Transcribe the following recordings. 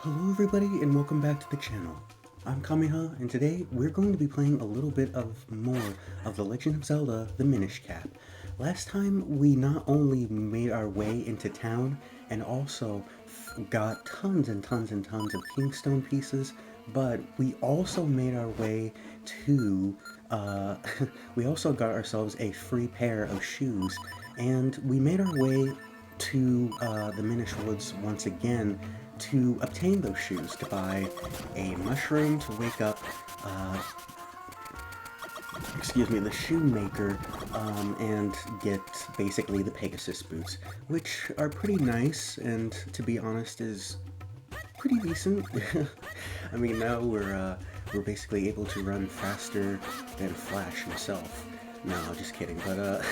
Hello everybody and welcome back to the channel. I'm Kameha and today we're going to be playing a little bit more of The Legend of Zelda, the Minishcap. Last time we not only made our way into town and also got tons and tons and tons of kingstone pieces, but we also made our way to, we also got ourselves a free pair of shoes, and we made our way to the Minish Woods once again to obtain those shoes, to buy a mushroom to wake up, the shoemaker, and get basically the Pegasus boots, which are pretty nice, and to be honest, is pretty decent. I mean, now we're basically able to run faster than Flash himself. No, just kidding. But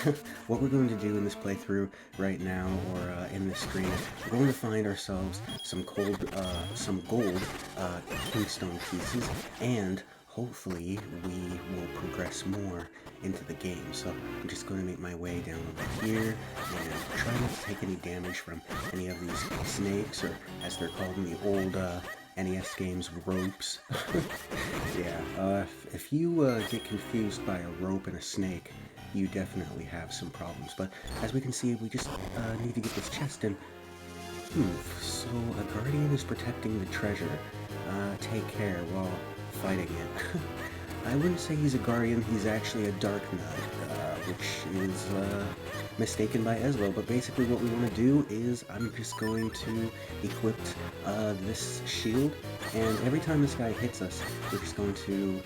what we're going to do in this playthrough right now, or in this screen, is we're going to find ourselves some gold kingstone pieces, and hopefully we will progress more into the game. So I'm just going to make my way down over here and try not to take any damage from any of these snakes, or as they're called in the old NES games, ropes. Yeah, if you get confused by a rope and a snake, you definitely have some problems. But as we can see, we just need to get this chest in. So a guardian is protecting the treasure. Take care while fighting it. I wouldn't say he's a guardian, he's actually a dark knight, which is mistaken by Ezlo, but basically what we want to do is I'm just going to equip this shield, and every time this guy hits us, we're just going to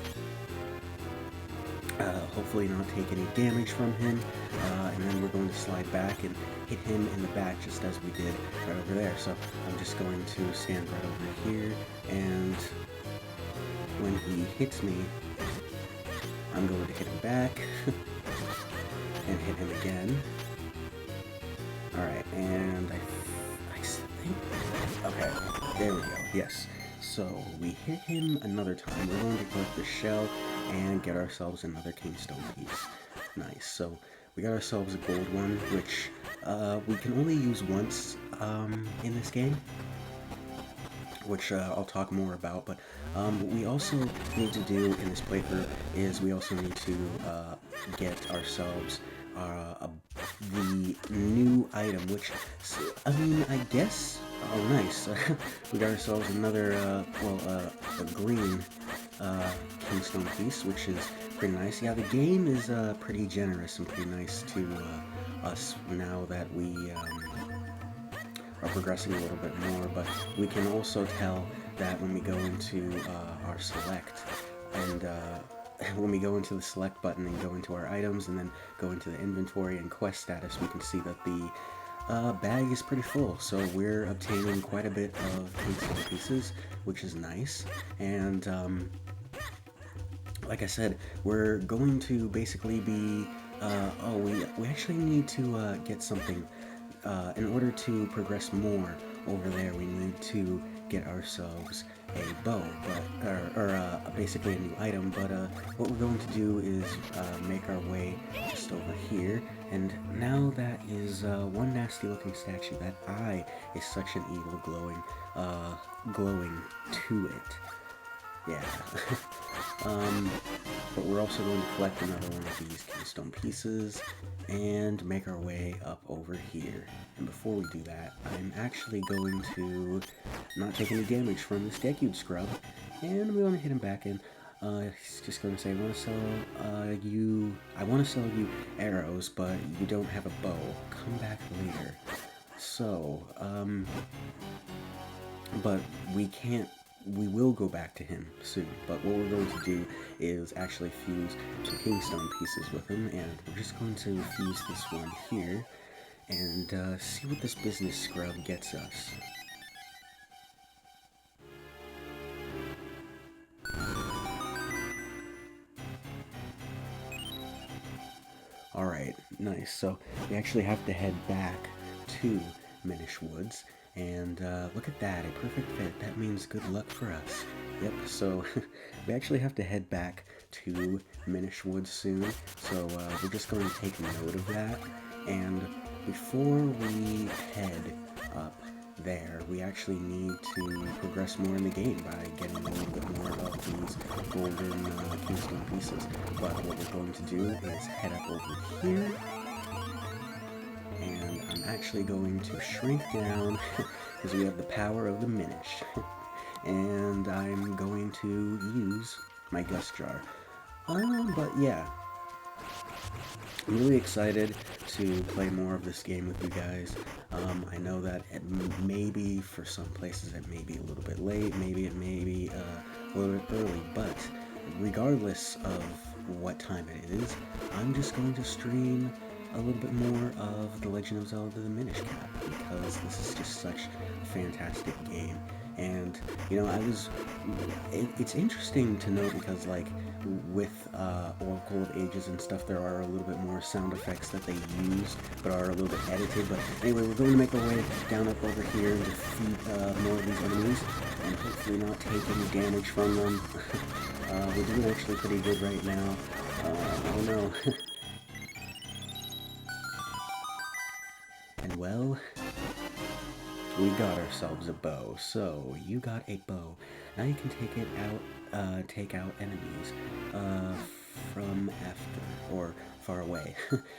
hopefully not take any damage from him, and then we're going to slide back and hit him in the back just as we did right over there. So I'm just going to stand right over here, and when he hits me, I'm going to hit him back and hit him again. Alright, and I think... Okay, there we go, yes. So we hit him another time. We're going to collect the shell and get ourselves another kingstone piece. Nice, so we got ourselves a gold one, which we can only use once in this game, which I'll talk more about. But what we also need to do in this playthrough is we also need to get ourselves the new item, which, I mean, I guess, oh nice, we got ourselves another, a green kingstone piece, which is pretty nice. Yeah, the game is pretty generous and pretty nice to us now that we are progressing a little bit more, but we can also tell that when we go into our select, and when we go into the select button and go into our items and then go into the inventory and quest status, we can see that the bag is pretty full, so we're obtaining quite a bit of kingstone pieces, which is nice. And like I said, we're going to basically be we actually need to get something. In order to progress more over there, we need to get ourselves a bow, but basically a new item. But what we're going to do is make our way just over here, and now that is one nasty looking statue. That eye is such an evil glowing to it. Yeah. But we're also going to collect another one of these kingstone pieces and make our way up over here. And before we do that, I'm actually going to not take any damage from this Deku scrub, and we're going to hit him back in. He's just going to say, I want to sell you arrows, but you don't have a bow. Come back later. So, but we will go back to him soon, but what we're going to do is actually fuse some kingstone pieces with him, and we're just going to fuse this one here, and see what this business scrub gets us. Alright, nice. So we actually have to head back to Minish Woods, and look at that, a perfect fit. That means good luck for us. Yep, so we actually have to head back to Minish Woods soon, so we're just going to take note of that. And before we head up there, we actually need to progress more in the game by getting a little bit more of these golden keystone pieces. But what we're going to do is head up over here, and I'm actually going to shrink down because we have the power of the Minish. And I'm going to use my Gust Jar. But yeah, I'm really excited to play more of this game with you guys. I know that maybe for some places it may be a little bit late, maybe it may be a little bit early, but regardless of what time it is, I'm just going to stream a little bit more of The Legend of Zelda the Minishcap, because this is just such a fantastic game. And, you know, it's interesting to know because, like, with Oracle of Ages and stuff, there are a little bit more sound effects that they use, but are a little bit edited. But anyway, we're going to make our way down up over here and defeat more of these enemies, and hopefully not take any damage from them. We're doing actually pretty good right now. Oh no. And well, we got ourselves a bow. So you got a bow. Now you can take out enemies from after or far away.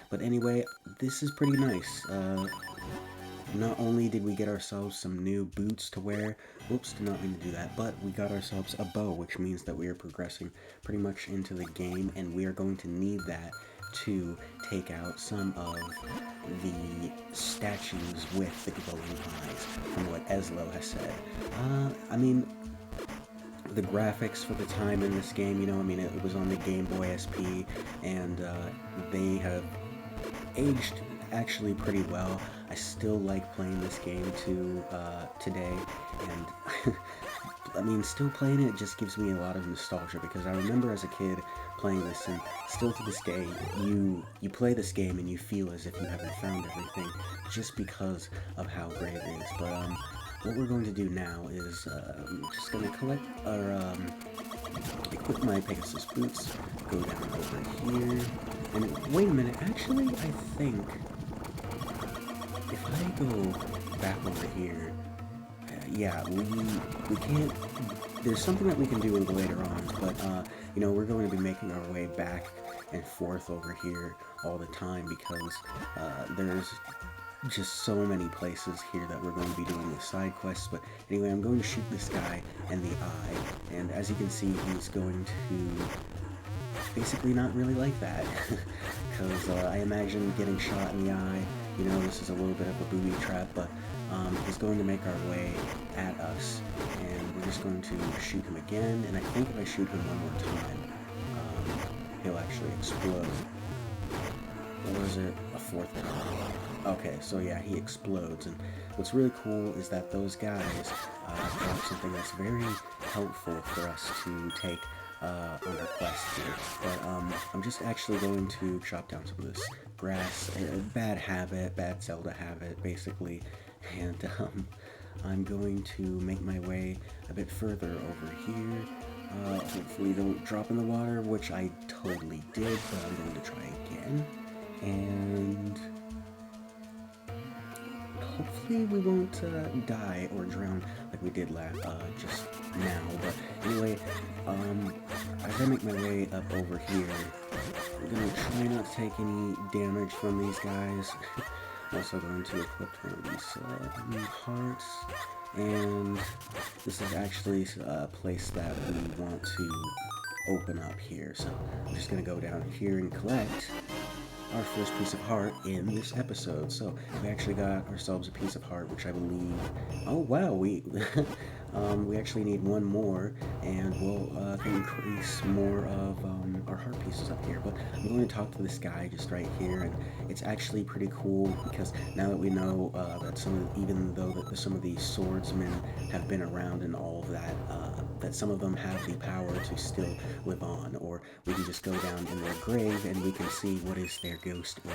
But anyway, this is pretty nice. Not only did we get ourselves some new boots to wear, whoops, did not mean to do that, but we got ourselves a bow, which means that we are progressing pretty much into the game, and we are going to need that to take out some of the statues with the glowing eyes, from what Eslo has said. I mean, the graphics for the time in this game, you know, I mean, it was on the Game Boy SP, and they have aged actually pretty well. I still like playing this game today, and I mean, still playing it just gives me a lot of nostalgia, because I remember as a kid playing this, and still to this day, you play this game and you feel as if you haven't found everything just because of how great it is. But what we're going to do now is just going to collect or equip my Pegasus boots, go down over here, and wait a minute, actually, I think if I go back over here, yeah, we can't, there's something that we can do later on, but, you know, we're going to be making our way back and forth over here all the time, because there's just so many places here that we're going to be doing the side quests. But anyway, I'm going to shoot this guy in the eye, and as you can see, he's going to basically not really like that, because I imagine getting shot in the eye, you know, this is a little bit of a booby trap, but he's going to make our way at us, and we're just going to shoot him again, and I think if I shoot him one more time, he'll actually explode. Or is it a fourth time? Okay, so yeah, he explodes, and what's really cool is that those guys drop something that's very helpful for us to take on our quest here. But I'm just actually going to chop down some of this grass. Bad habit, bad Zelda habit, basically. And I'm going to make my way a bit further over here. Hopefully don't drop in the water, which I totally did, but I'm going to try again. And hopefully we won't die or drown like we did just now. But anyway, as I make my way up over here, I'm going to try not to take any damage from these guys. I'm also going to equip one of these new hearts, and this is actually a place that we want to open up here. So I'm just going to go down here and collect our first piece of heart in this episode. So we actually got ourselves a piece of heart, which I believe, oh wow, we we actually need one more, and we'll increase more of our heart pieces up here. But I'm going to talk to this guy just right here, and it's actually pretty cool, because now that we know that even though that some of these swordsmen have been around and all of that, that some of them have the power to still live on, or we can just go down in their grave and we can see what is their ghost, or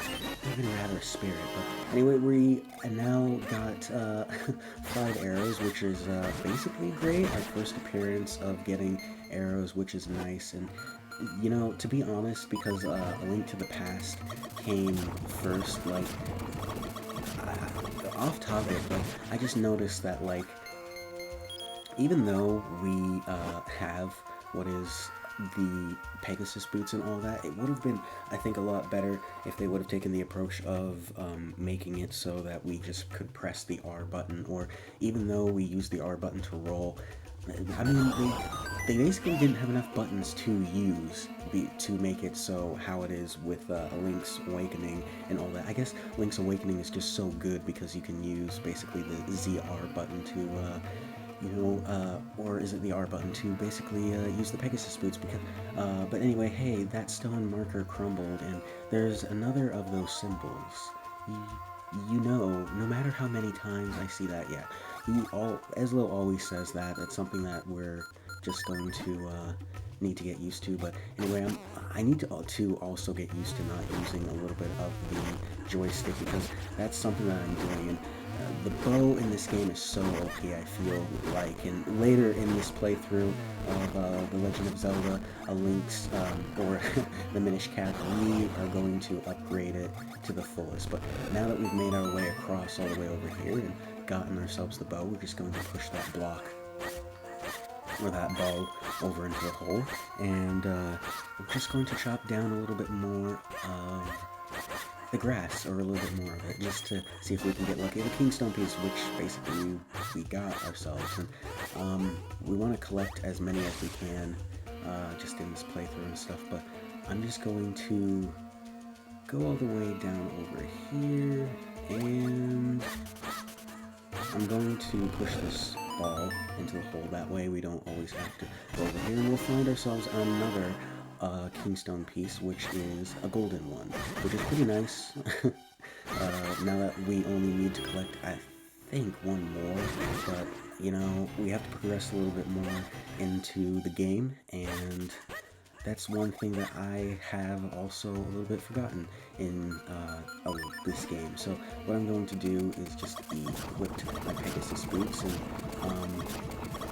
even rather spirit. But anyway, we now got 5 arrows, which is basically great. Our first appearance of getting arrows, which is nice. And you know, to be honest, because A Link to the Past came first, like, off topic, but I just noticed that, like, even though we have what is the Pegasus boots and all that, it would have been, I think, a lot better if they would have taken the approach of making it so that we just could press the R button, or even though we use the R button to roll, I mean, they basically didn't have enough buttons to use to make it so how it is with Link's Awakening and all that. I guess Link's Awakening is just so good because you can use basically the ZR button to or is it the R button to basically use the Pegasus boots? Because, but anyway, hey, that stone marker crumbled, and there's another of those symbols. You know, no matter how many times I see that, yeah, Eslo always says that. That's something that we're just going to need to get used to. But anyway, I need to also get used to not using a little bit of the joystick, because that's something that I'm doing. And the bow in this game is so OP, I feel like, and later in this playthrough of The Legend of Zelda, A Link's, or the Minishcap, we are going to upgrade it to the fullest. But now that we've made our way across all the way over here and gotten ourselves the bow, we're just going to push that block, or that bow, over into the hole, and we're just going to chop down a little bit more of the grass, or a little bit more of it, just to see if we can get lucky. The Kingstone piece, which basically we got ourselves, and we want to collect as many as we can just in this playthrough and stuff, but I'm just going to go all the way down over here, and I'm going to push this ball into the hole. That way we don't always have to go over here, and we'll find ourselves another Kingstone piece, which is a golden one, which is pretty nice. Now that we only need to collect, I think, one more, but you know, we have to progress a little bit more into the game, and that's one thing that I have also a little bit forgotten in this game. So what I'm going to do is just equip my Pegasus boots, and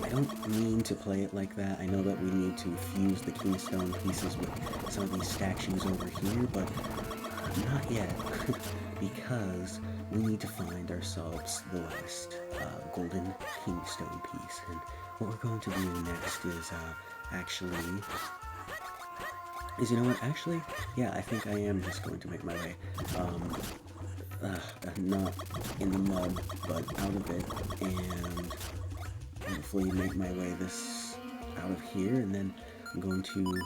I don't mean to play it like that. I know that we need to fuse the Kingstone pieces with some of these statues over here, but not yet, because we need to find ourselves the last golden Kingstone piece. And what we're going to do next is you know what, actually, yeah, I think I am just going to make my way, not in the mud, but out of it, and hopefully make my way out of here, and then I'm going to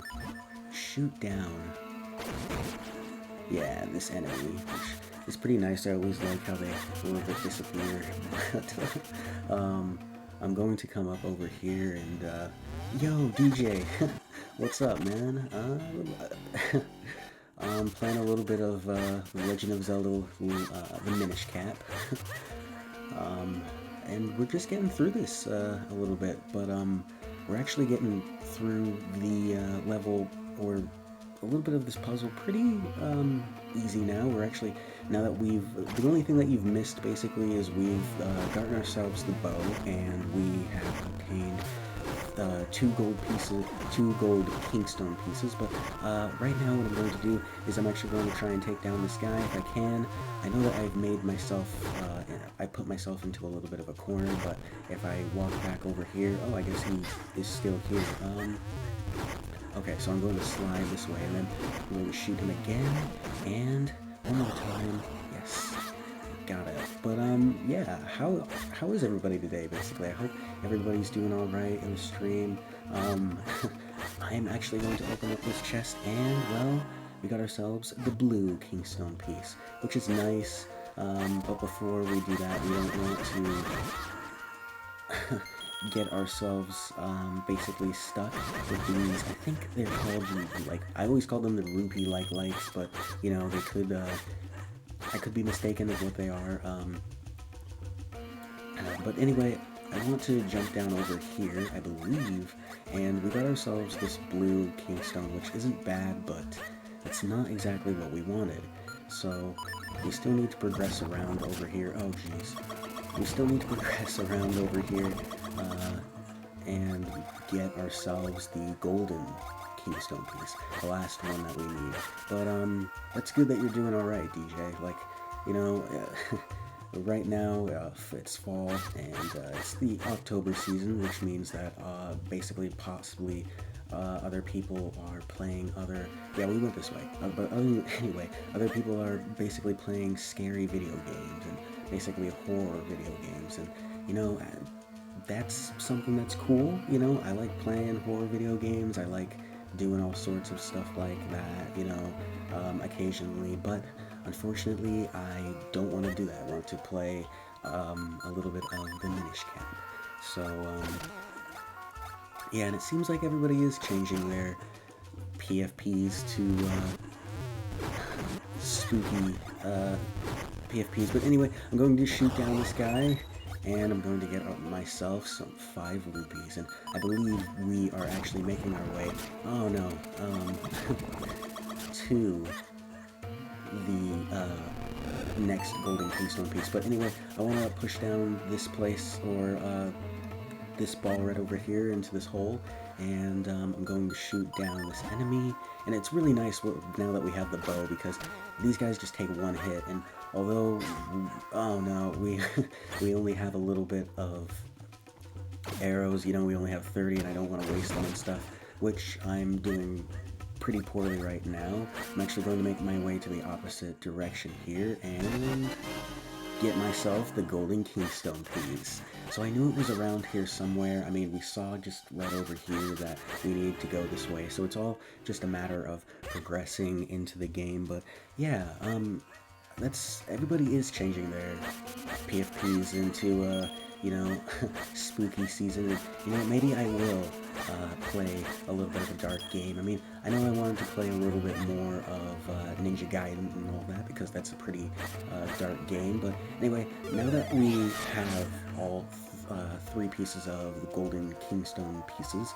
shoot down, yeah, this enemy, which is pretty nice. I always like how they a little bit disappear, but I'm going to come up over here and, yo, DJ, what's up, man? I'm playing a little bit of The Legend of Zelda, the Minishcap, and we're just getting through this a little bit, but we're actually getting through the level, or a little bit of this puzzle, pretty easy now. We're actually, now that the only thing that you've missed basically is we've gotten ourselves the bow, and we have obtained two gold Kingstone pieces, but right now what I'm going to do is I'm actually going to try and take down this guy if I can. I know that I've made myself, I put myself into a little bit of a corner, but if I walk back over here, oh, I guess he is still here. Okay, so I'm going to slide this way, and then I'm going to shoot him again, and one more time, yes. Got it. But yeah, how is everybody today, basically? I hope everybody's doing alright in the stream. I'm actually going to open up this chest, and, well, we got ourselves the blue Kingstone piece, which is nice, but before we do that, we don't want to get ourselves basically stuck with these. I think they're called, like, I always call them the rupee-like lights, but, you know, they could, I could be mistaken of what they are, but anyway, I want to jump down over here, I believe, and we got ourselves this blue Kingstone, which isn't bad, but it's not exactly what we wanted, so we still need to progress around over here. Oh jeez, we still need to progress around over here, and get ourselves the golden Kingstone piece, the last one that we need. But that's good that you're doing alright, DJ. Like, you know, But right now, it's fall, and it's the October season, which means that basically, possibly, other people are playing other... Yeah, we went this way. Anyway, other people are basically playing scary video games, and basically horror video games, and, you know, that's something that's cool, you know? I like playing horror video games, I like doing all sorts of stuff like that, you know, occasionally, but unfortunately, I don't want to do that. I want to play a little bit of the Minishcap. So, yeah, and it seems like everybody is changing their PFPs to spooky PFPs. But anyway, I'm going to shoot down this guy, and I'm going to get myself some 5 rupees. And I believe we are actually making our way, oh no, to the next golden keystone piece. But anyway, I want to push down this place, or this ball right over here into this hole, and I'm going to shoot down this enemy. And it's really nice now that we have the bow, because these guys just take one hit, and although, oh no, we only have a little bit of arrows, you know, we only have 30, and I don't want to waste them and stuff, which I'm doing pretty poorly right now. I'm actually going to make my way to the opposite direction here, and get myself the golden keystone piece. So I knew it was around here somewhere. I mean, we saw just right over here that we need to go this way, so it's all just a matter of progressing into the game. But yeah, everybody is changing their PFPs into you know, spooky season. And, you know, maybe I will play a little bit of a dark game. I mean, I know I wanted to play a little bit more of Ninja Gaiden and all that, because that's a pretty dark game. But anyway, now that we have all 3 pieces of the golden kingstone pieces,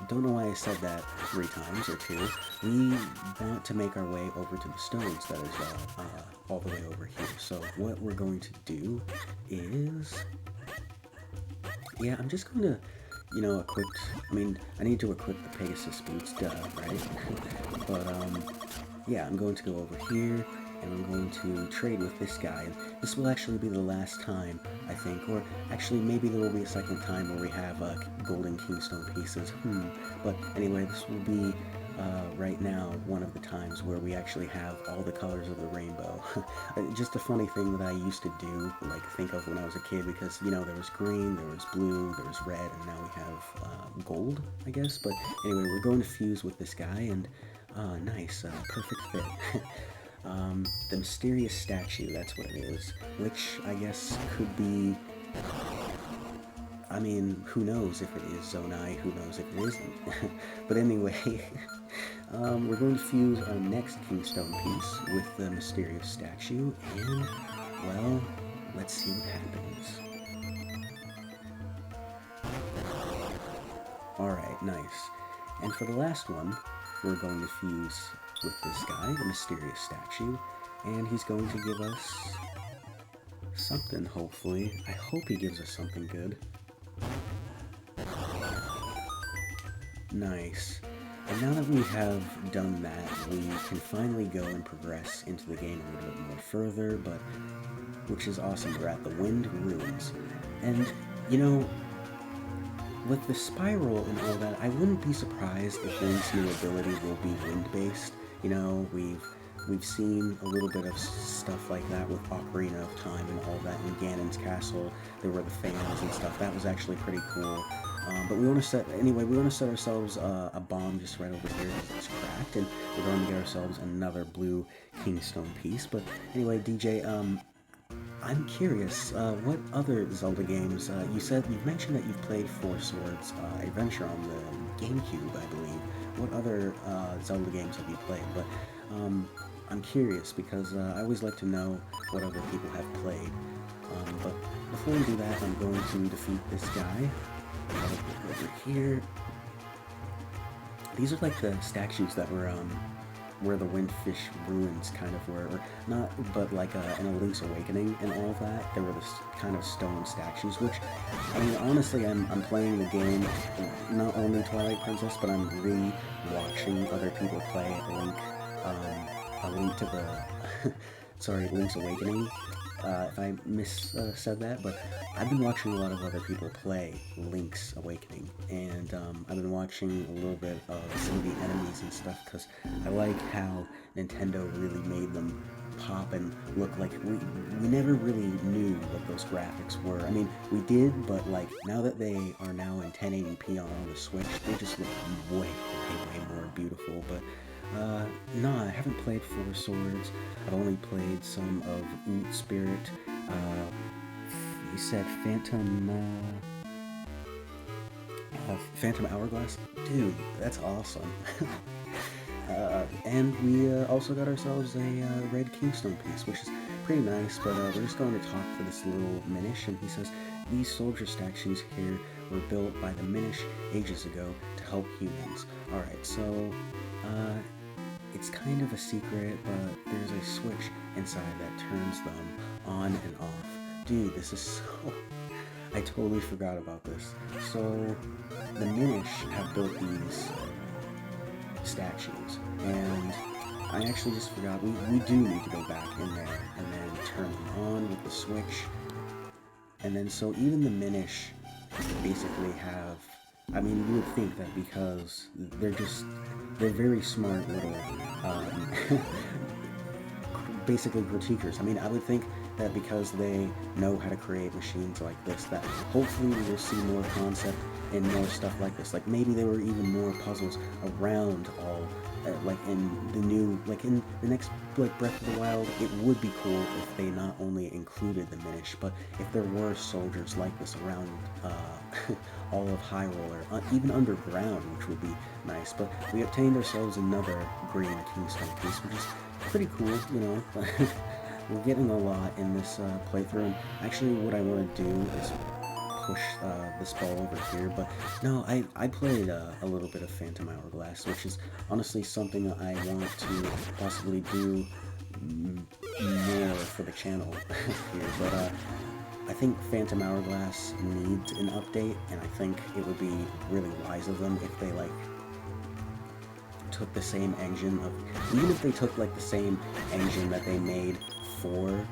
don't know why I said that 3 times or 2, we want to make our way over to the stones that is all the way over here. So what we're going to do is, yeah, I'm just going to, you know, I need to equip the Pegasus boots, duh, right? But, yeah, I'm going to go over here, and I'm going to trade with this guy. And this will actually be the last time, I think, or actually maybe there will be a second time where we have golden kingstone pieces. But anyway, this will be right now one of the times where we actually have all the colors of the rainbow. Just a funny thing that I used to do, like think of when I was a kid, because, you know, there was green, there was blue, there was red, and now we have gold, I guess. But anyway, we're going to fuse with this guy, and nice, perfect fit. The mysterious statue, that's what it is, which I guess could be, I mean, who knows if it is Zonai, who knows if it isn't. But anyway, we're going to fuse our next kingstone piece with the mysterious statue, and, well, let's see what happens. Alright, nice. And for the last one, we're going to fuse with this guy, the mysterious statue, and he's going to give us something, hopefully. I hope he gives us something good. Nice. And now that we have done that, we can finally go and progress into the game a little bit more further, but which is awesome. We're at the Wind Ruins. And, you know, with the spiral and all that, I wouldn't be surprised if Link's new ability will be wind-based. You know, we've seen a little bit of stuff like that with Ocarina of Time and all that in Ganon's castle. There were the fans and stuff. That was actually pretty cool. But we want to set ourselves a bomb just right over here because it's cracked, and we're going to get ourselves another blue kingstone piece. But anyway, DJ, I'm curious, what other Zelda games, you've mentioned that you've played Four Swords Adventure on the GameCube, I believe. What other Zelda games have you played? But I'm curious, because I always like to know what other people have played. But before we do that, I'm going to defeat this guy. Over here. These are like the statues that were, where the Windfish ruins kind of were, or not, but like in a Link's Awakening and all that, there were this kind of stone statues, which, I mean, honestly, I'm playing the game, not only Twilight Princess, but I'm re-watching other people play Link, A Link to the, sorry, Link's Awakening, if I said that, but I've been watching a lot of other people play Link's Awakening, and I've been watching a little bit of some of the enemies and stuff, because I like how Nintendo really made them pop and look like we never really knew what those graphics were. I mean, we did, but like now that they are now in 1080p on the Switch, they just look way more beautiful. But no, I haven't played Four Swords. I've only played some of Oot Spirit. You said Phantom Hourglass? Dude, that's awesome. And we also got ourselves a red Kingstone piece, which is pretty nice, but we're just going to talk to this little Minish, and he says, these soldier statues here were built by the Minish ages ago to help humans. Alright, so it's kind of a secret, but there's a switch inside that turns them on and off. Dude, this is so... I totally forgot about this. So, the Minish have built these statues, and I actually just forgot, we do need to go back in there and then turn them on with the switch. And then so even the Minish basically have, I mean, you would think that because they're very smart little basically critiquers. I mean, I would think that because they know how to create machines like this, that hopefully we will see more concept and more stuff like this. Like maybe there were even more puzzles around all, like in the new, like in the next, like Breath of the Wild. It would be cool if they not only included the Minish, but if there were soldiers like this around all of Hyrule, or even underground, which would be nice. But we obtained ourselves another green Kingstone piece, which is pretty cool, you know. We're getting a lot in this playthrough, and actually what I want to do is push this ball over here, but no, I played a little bit of Phantom Hourglass, which is honestly something I want to possibly do more for the channel here, but I think Phantom Hourglass needs an update, and I think it would be really wise of them if they, like, took the same engine of, even if they took, like, the same engine that they made for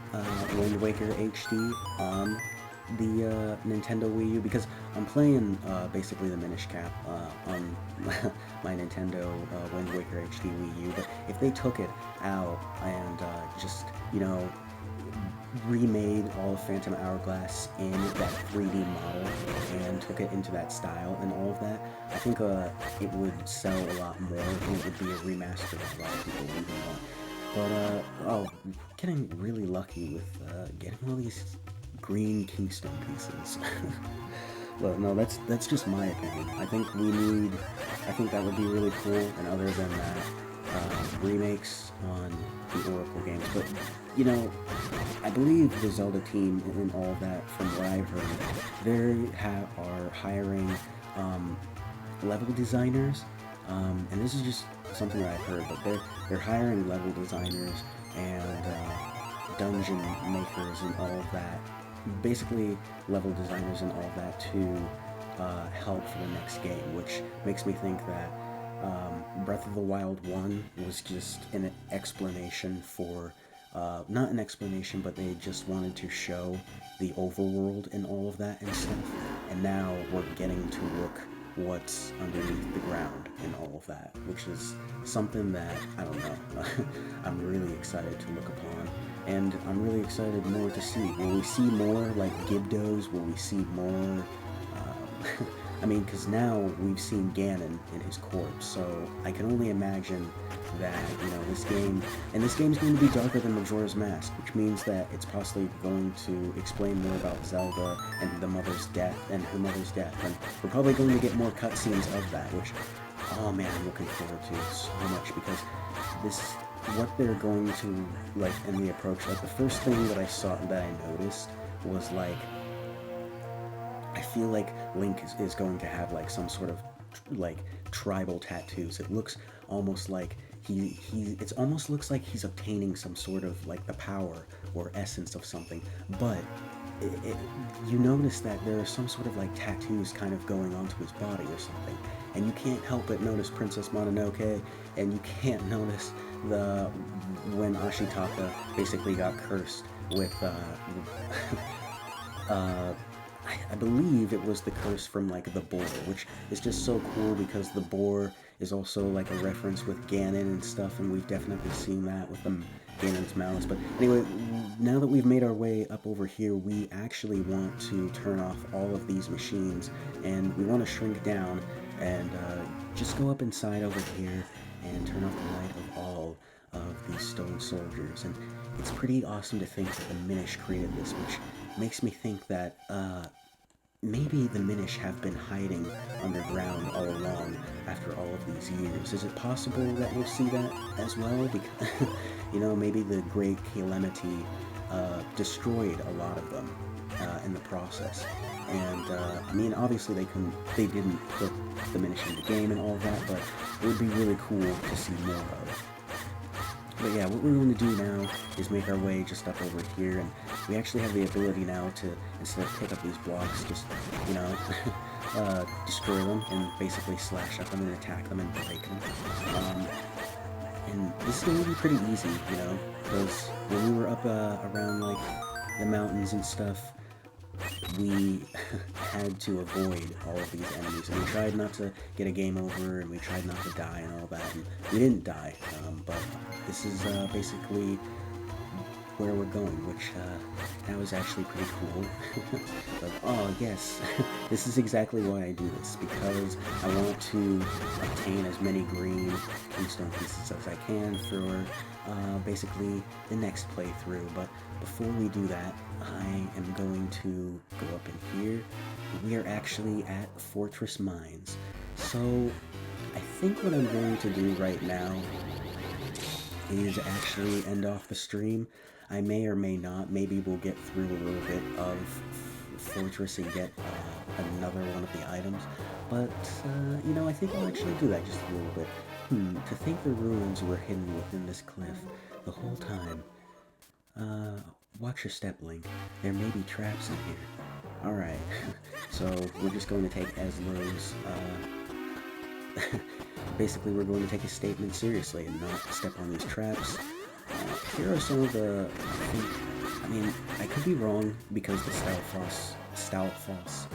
Wind Waker HD on the Nintendo Wii U, because I'm playing basically the Minishcap on my Nintendo Wind Waker HD Wii U, but if they took it out and just, you know, remade all of Phantom Hourglass in that 3D model and took it into that style and all of that, I think it would sell a lot more, and it would be a remaster that a lot of people would even want. But, oh, getting really lucky with getting all these green Kingstone pieces. Well, no, that's just my opinion. I think that would be really cool, and other than that, remakes on the Oracle games. But, you know, I believe the Zelda team and all of that, from what I've heard, they are hiring level designers, and this is just something that I've heard, but they're hiring level designers and dungeon makers and all of that, basically level designers and all of that, to help for the next game, which makes me think that Breath of the Wild 1 was just an explanation for, not an explanation, but they just wanted to show the overworld and all of that and stuff, and now we're getting to look what's underneath the ground and all of that, which is something that, I don't know, I'm really excited to look upon, and I'm really excited more to see. Will we see more, like, Gibdos? Will we see more, I mean, because now we've seen Ganon in his corpse, so I can only imagine that, you know, this game's going to be darker than Majora's Mask, which means that it's possibly going to explain more about Zelda and her mother's death, and we're probably going to get more cutscenes of that, which, oh man, I'm looking forward to so much, because what they're going to, like, in the approach, like, the first thing that I noticed was, like, I feel like Link is going to have, like, some sort of, like, tribal tattoos. It looks almost like it almost looks like he's obtaining some sort of, like, the power or essence of something, but you notice that there are some sort of, like, tattoos kind of going onto his body or something, and you can't help but notice Princess Mononoke, and you can't notice when Ashitaka basically got cursed with I believe it was the curse from like the boar, which is just so cool because the boar is also like a reference with Ganon and stuff, and we've definitely seen that with Ganon's malice. But anyway, now that we've made our way up over here, we actually want to turn off all of these machines, and we want to shrink down and just go up inside over here and turn off the light of all of these stone soldiers. And it's pretty awesome to think that the Minish created this, which makes me think that maybe the Minish have been hiding underground all along after all of these years. Is it possible that we'll see that as well? Because, you know, maybe the Great Calamity destroyed a lot of them in the process. And, I mean, obviously they didn't put the Minish in the game and all that, but it would be really cool to see more of. But yeah, what we're going to do now is make our way just up over here, and we actually have the ability now to, instead of pick up these blocks, just, you know, destroy them and basically slash at them and attack them and break them. And this is going to be pretty easy, you know, because when we were up around, like, the mountains and stuff, we had to avoid all of these enemies, and we tried not to get a game over, and we tried not to die and all that, and we didn't die, but this is basically where we're going, which that was actually pretty cool. But, oh yes, this is exactly why I do this, because I want to obtain as many green keystone pieces as I can for basically the next playthrough. But before we do that, I am going to go up in here. We are actually at Fortress Mines, so I think what I'm going to do right now is actually end off the stream. I may or may not. Maybe we'll get through a little bit of Fortress and get another one of the items. But, you know, I think I'll actually do that just a little bit. To think the ruins were hidden within this cliff the whole time. Watch your step, Link. There may be traps in here. Alright, so we're just going to take Eslow's, basically we're going to take his statement seriously and not step on these traps. Here are some of the, I mean, I could be wrong because the Stout Foss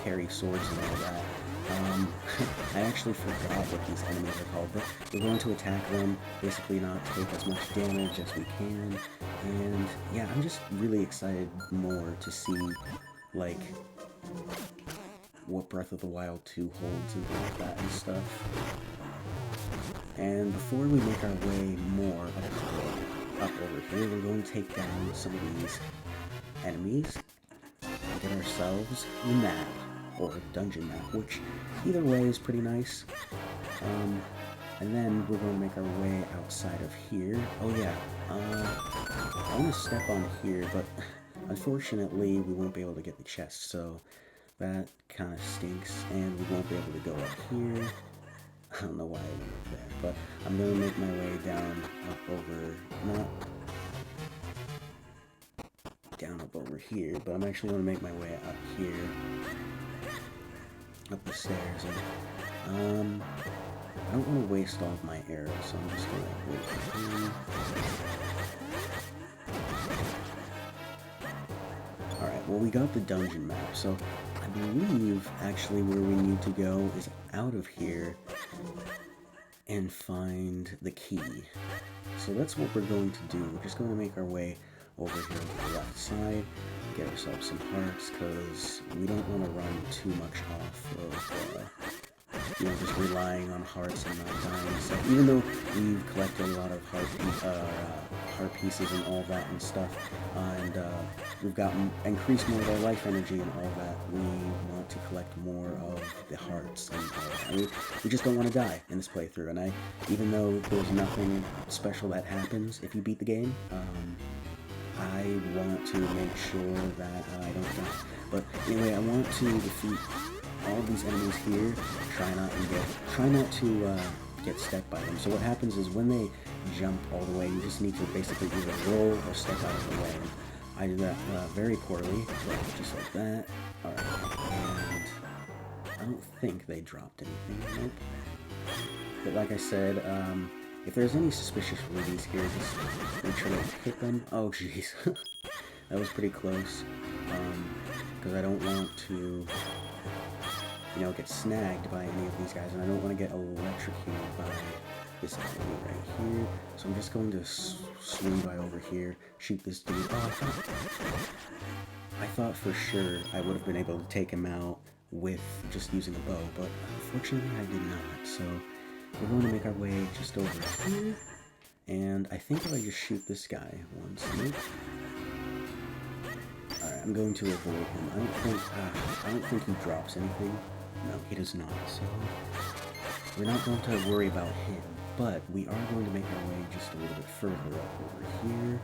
carry swords and all that. I actually forgot what these enemies are called, but we're going to attack them, basically not take as much damage as we can, and yeah, I'm just really excited more to see, like, what Breath of the Wild 2 holds and all that and stuff. And before we make our way more up over here, we're going to take down some of these enemies and get ourselves a map, or a dungeon map, which either way is pretty nice. And then we're going to make our way outside of here. Oh yeah, I want to step on here, but unfortunately we won't be able to get the chest, so that kind of stinks, and we won't be able to go up here. I don't know why I went up there, but I'm going to make my way down up over, not down up over here, but I'm actually going to make my way up here, up the stairs, and, I don't want to waste all of my arrows, so I'm just going to wait for him. Alright, well we got the dungeon map, so I believe actually where we need to go is out of here and find the key. So that's what we're going to do. We're just going to make our way over here to the left side, get ourselves some hearts, because we don't want to run too much off of, you know, just relying on hearts and not dying. So even though we've collected a lot of heart pieces and all that and stuff, and we've gotten increased more of our life energy and all that, we want to collect more of the hearts and all that. I mean, we just don't want to die in this playthrough, and even though there's nothing special that happens if you beat the game, I want to make sure that I don't die. But anyway, I want to defeat all of these enemies here. Try not to get stepped by them. So what happens is when they jump all the way, you just need to basically either roll or step out of the way. And I do that very poorly, but just like that. Alright, and I don't think they dropped anything. Nope. But like I said, if there's any suspicious rubies here, just make sure to hit them. Oh, jeez. That was pretty close. Because I don't want to, you know, get snagged by any of these guys, and I don't want to get electrocuted by this enemy right here. So I'm just going to swing by over here, shoot this dude. Oh, I thought for sure I would have been able to take him out with just using a bow, but unfortunately I did not. So we're going to make our way just over here, and I think if I just shoot this guy once, nope. Alright, I'm going to avoid him. I don't think he drops anything. No, he does not. So we're not going to worry about him, but we are going to make our way just a little bit further up over here.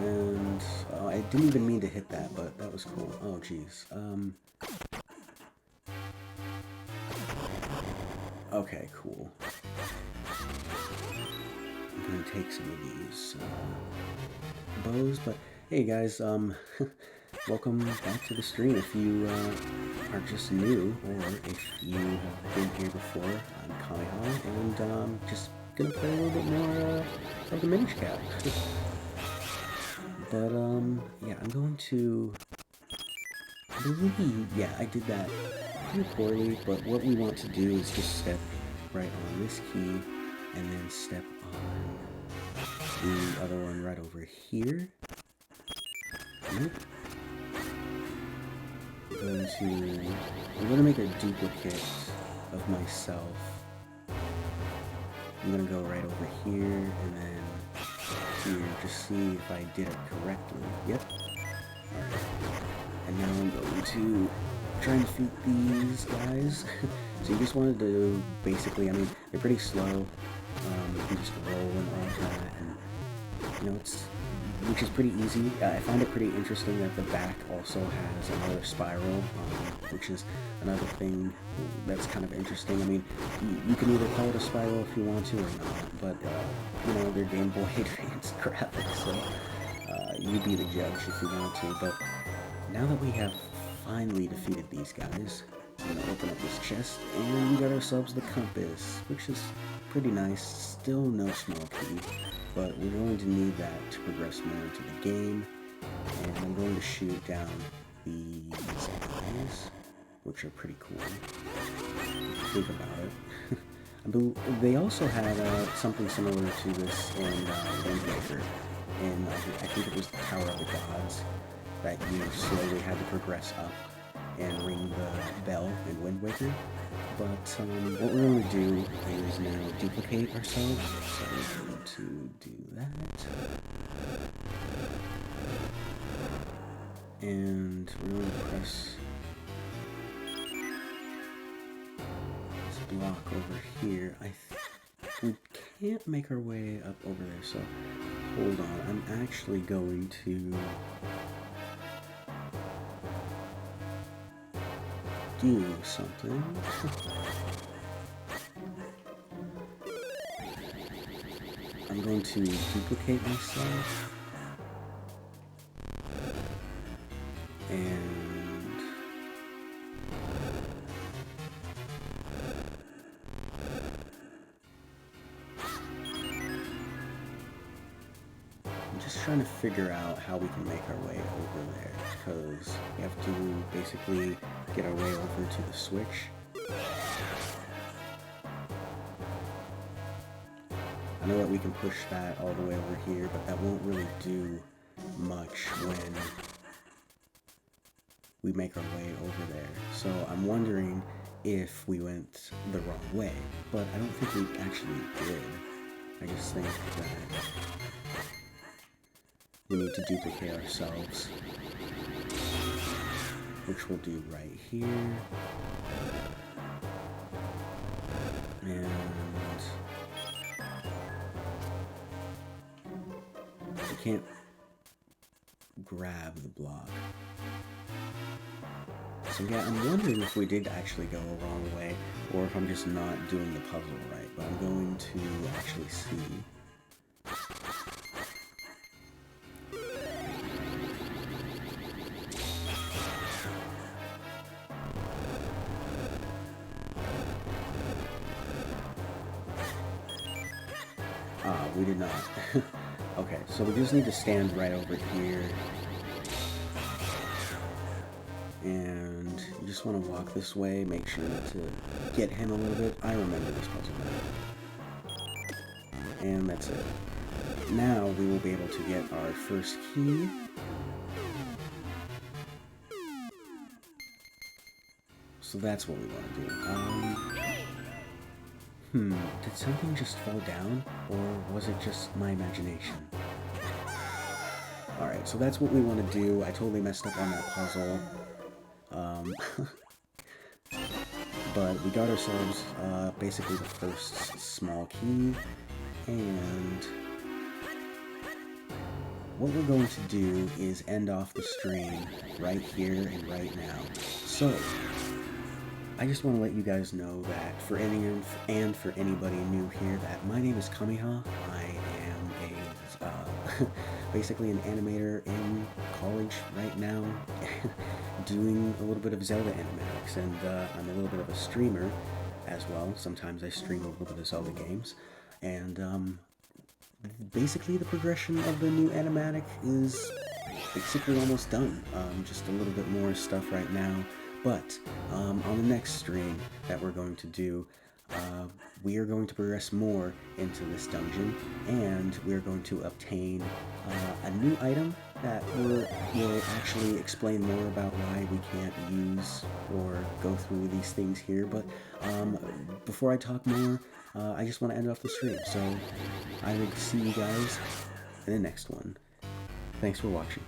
And I didn't even mean to hit that, but that was cool. Oh, jeez. Okay, cool. I'm gonna take some of these bows, but hey guys, welcome back to the stream. If you are just new, or if you have been here before, I'm Kameha, and just gonna play a little bit more of the Minishcap. But yeah, I'm going to, I believe, yeah, I did that pretty poorly, but what we want to do is just step right on this key, and then step on the other one right over here. Nope. I'm gonna make a duplicate of myself. I'm gonna go right over here, and then here, just see if I did it correctly. Yep. Alright. And now I'm going to try and defeat these guys. So you just wanted to basically, I mean, they're pretty slow. You can just roll and all that, and you know, which is pretty easy. I find it pretty interesting that the back also has another spiral, which is another thing that's kind of interesting. I mean, you can either call it a spiral if you want to or not, but you know, they're Game Boy Advance graphics, so you be the judge if you want to. But now that we have finally defeated these guys, I'm gonna open up this chest, and we got ourselves the compass, which is pretty nice. Still no small key, but we're going to need that to progress more into the game. And I'm going to shoot down these guys, which are pretty cool. Think about it. They also had something similar to this in Wind Waker, and I think it was the Tower of the Gods, that you slowly had to progress up and ring the bell in Wind Waker. But what we're going to do is now duplicate ourselves, so we're going to do that. And we're going to press this block over here. We can't make our way up over there, so hold on. I'm actually going to do something. I'm going to duplicate myself, and I'm just trying to figure out how we can make our way over there, because we have to basically get our way over to the switch. I know that we can push that all the way over here, but that won't really do much when we make our way over there. So I'm wondering if we went the wrong way, but I don't think we actually did. I just think that we need to duplicate ourselves, which we'll do right here. And I can't grab the block. So yeah, I'm wondering if we did actually go a wrong way, or if I'm just not doing the puzzle right, but I'm going to actually see. we did not. Okay, so we just need to stand right over here. And you just want to walk this way, make sure to get him a little bit. I remember this puzzle now. And that's it. Now we will be able to get our first key. So that's what we want to do. Did something just fall down? Or was it just my imagination? Alright, so that's what we want to do. I totally messed up on that puzzle. But we got ourselves basically the first small key. And what we're going to do is end off the stream right here and right now. So, I just want to let you guys know that for anybody new here, that my name is Kameha. I am a basically an animator in college right now, doing a little bit of Zelda animatics, and I'm a little bit of a streamer as well. Sometimes I stream a little bit of Zelda games, and basically the progression of the new animatic is basically almost done. Just a little bit more stuff right now. But on the next stream that we're going to do, we are going to progress more into this dungeon, and we're going to obtain a new item that will actually explain more about why we can't use or go through these things here. But before I talk more, I just want to end off the stream. So I will see you guys in the next one. Thanks for watching.